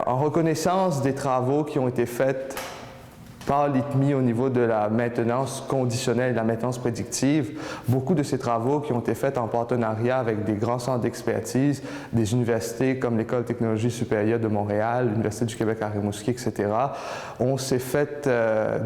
En reconnaissance des travaux qui ont été faits par l'ITMI au niveau de la maintenance conditionnelle et de la maintenance prédictive, beaucoup de ces travaux qui ont été faits en partenariat avec des grands centres d'expertise, des universités comme l'École de technologie supérieure de Montréal, l'Université du Québec à Rimouski, etc., on s'est fait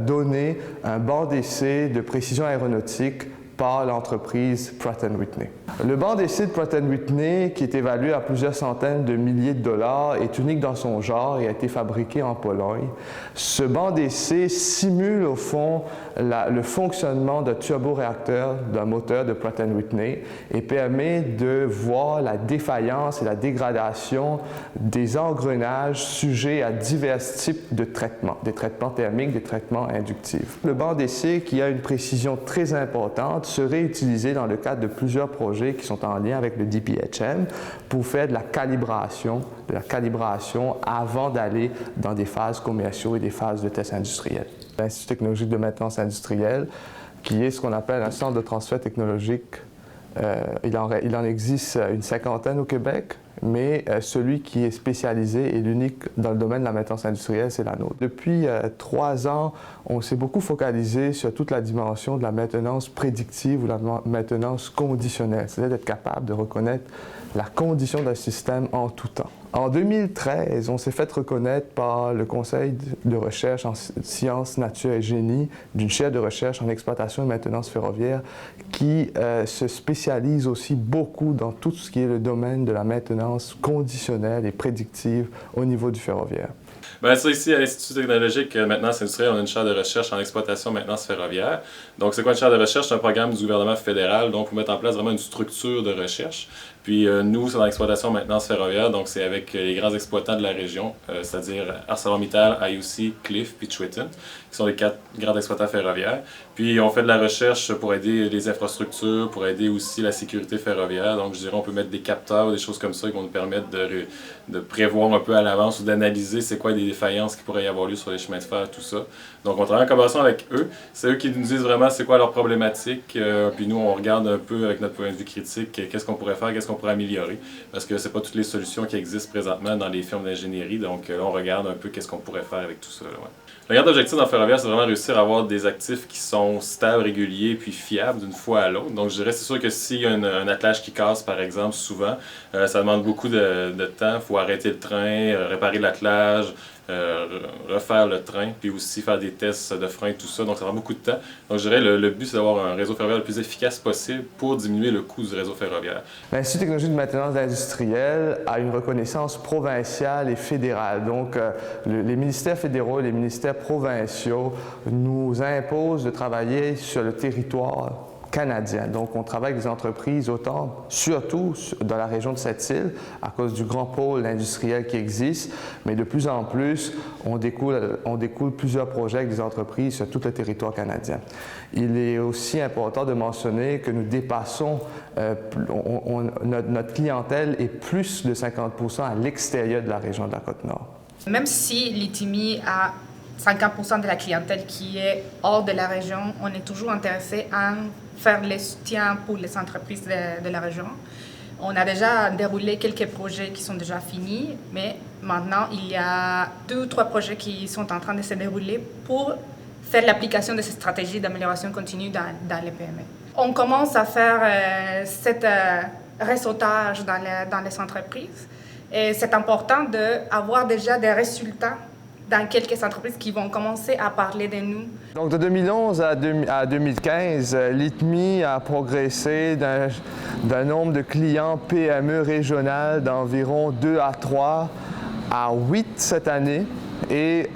donner un banc d'essai de précision aéronautique par l'entreprise Pratt & Whitney. Le banc d'essai de Pratt & Whitney, qui est évalué à plusieurs centaines de milliers de dollars, est unique dans son genre et a été fabriqué en Pologne. Ce banc d'essai simule au fond le fonctionnement d'un turboréacteur d'un moteur de Pratt & Whitney et permet de voir la défaillance et la dégradation des engrenages sujets à divers types de traitements, des traitements thermiques, des traitements inductifs. Le banc d'essai, qui a une précision très importante, serait utilisé dans le cadre de plusieurs projets qui sont en lien avec le DPHM pour faire de la calibration avant d'aller dans des phases commerciaux et des phases de tests industriels. L'Institut technologique de maintenance industrielle, qui est ce qu'on appelle un centre de transfert technologique, il en existe une cinquantaine au Québec, mais celui qui est spécialisé et l'unique dans le domaine de la maintenance industrielle, c'est la nôtre. Depuis 3 ans, on s'est beaucoup focalisé sur toute la dimension de la maintenance prédictive ou la maintenance conditionnelle, c'est-à-dire d'être capable de reconnaître la condition d'un système en tout temps. En 2013, on s'est fait reconnaître par le Conseil de recherche en sciences, nature et génie d'une chaire de recherche en exploitation et maintenance ferroviaire qui se spécialise aussi beaucoup dans tout ce qui est le domaine de la maintenance conditionnelle et prédictive au niveau du ferroviaire. Bien, ça, ici, à l'Institut technologique maintenance industrielle, on a une chaire de recherche en exploitation et maintenance ferroviaire. Donc, c'est quoi une chaire de recherche? C'est un programme du gouvernement fédéral, donc pour mettre en place vraiment une structure de recherche. Puis nous, c'est dans l'exploitation et maintenance ferroviaire, donc c'est avec les grands exploitants de la région, c'est-à-dire ArcelorMittal, IOC, Cliff, puis Triton, qui sont les 4 grands exploitants ferroviaires. Puis on fait de la recherche pour aider les infrastructures, pour aider aussi la sécurité ferroviaire. Donc je dirais on peut mettre des capteurs ou des choses comme ça qui vont nous permettre de prévoir un peu à l'avance ou d'analyser c'est quoi les défaillances qui pourraient y avoir lieu sur les chemins de fer, tout ça. Donc on travaille en collaboration avec eux. C'est eux qui nous disent vraiment c'est quoi leurs problématiques. Puis nous, on regarde un peu avec notre point de vue critique qu'est-ce qu'on pourrait faire, qu'est-ce qu'on pourrait améliorer. Parce que c'est pas toutes les solutions qui existent présentement dans les firmes d'ingénierie. Donc là, on regarde un peu qu'est-ce qu'on pourrait faire avec tout ça. Là, ouais. Le grand objectif dans le ferroviaire, c'est vraiment réussir à avoir des actifs qui sont stables, réguliers, puis fiables d'une fois à l'autre. Donc je dirais, c'est sûr que s'il y a un attelage qui casse, par exemple, souvent, ça demande beaucoup de temps. Il faut arrêter le train, réparer l'attelage, refaire le train, puis aussi faire des tests de frein, tout ça. Donc ça prend beaucoup de temps. Donc je dirais, le but, c'est d'avoir un réseau ferroviaire le plus efficace possible pour diminuer le coût du réseau ferroviaire. L'Institut technologique de maintenance industrielle a une reconnaissance provinciale et fédérale. Donc les ministères fédéraux et les ministères provinciaux nous imposent de travailler sur le territoire canadien. Donc, on travaille avec des entreprises autant, surtout dans la région de Sept-Îles, à cause du grand pôle industriel qui existe, mais de plus en plus, on découle plusieurs projets avec des entreprises sur tout le territoire canadien. Il est aussi important de mentionner que nous dépassons, notre clientèle est plus de 50% à l'extérieur de la région de la Côte-Nord. Même si l'ITMI a 50% de la clientèle qui est hors de la région, on est toujours intéressé à faire le soutien pour les entreprises de la région. On a déjà déroulé quelques projets qui sont déjà finis, mais maintenant, il y a 2 ou 3 projets qui sont en train de se dérouler pour faire l'application de ces stratégies d'amélioration continue dans les PME. On commence à faire cet réseautage dans les entreprises et c'est important d'avoir déjà des résultats dans quelques entreprises qui vont commencer à parler de nous. Donc de 2011 à 2015, l'ITMI a progressé d'un nombre de clients PME régional d'environ 2 à 3 à 8 cette année et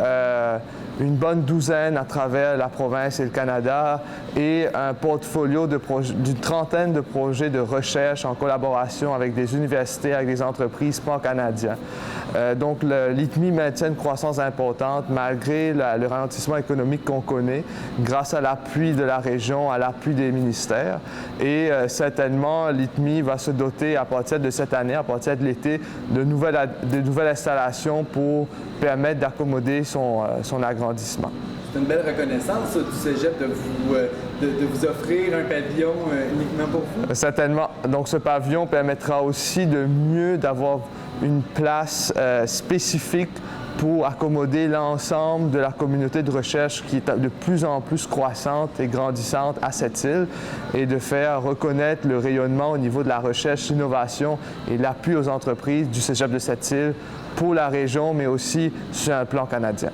une bonne douzaine à travers la province et le Canada et un portfolio d'une trentaine de projets de recherche en collaboration avec des universités, avec des entreprises pan-canadiennes. Donc l'ITMI maintient une croissance importante malgré le ralentissement économique qu'on connaît grâce à l'appui de la région, à l'appui des ministères. Et certainement, l'ITMI va se doter à partir de cette année, à partir de l'été, de nouvelles installations pour permettre d'accommoder son agrandissement. C'est une belle reconnaissance du Cégep de vous offrir un pavillon uniquement pour vous. Certainement. Donc ce pavillon permettra aussi d'avoir une place spécifique pour accommoder l'ensemble de la communauté de recherche qui est de plus en plus croissante et grandissante à cette île et de faire reconnaître le rayonnement au niveau de la recherche, l'innovation et l'appui aux entreprises du Cégep de cette île pour la région, mais aussi sur un plan canadien.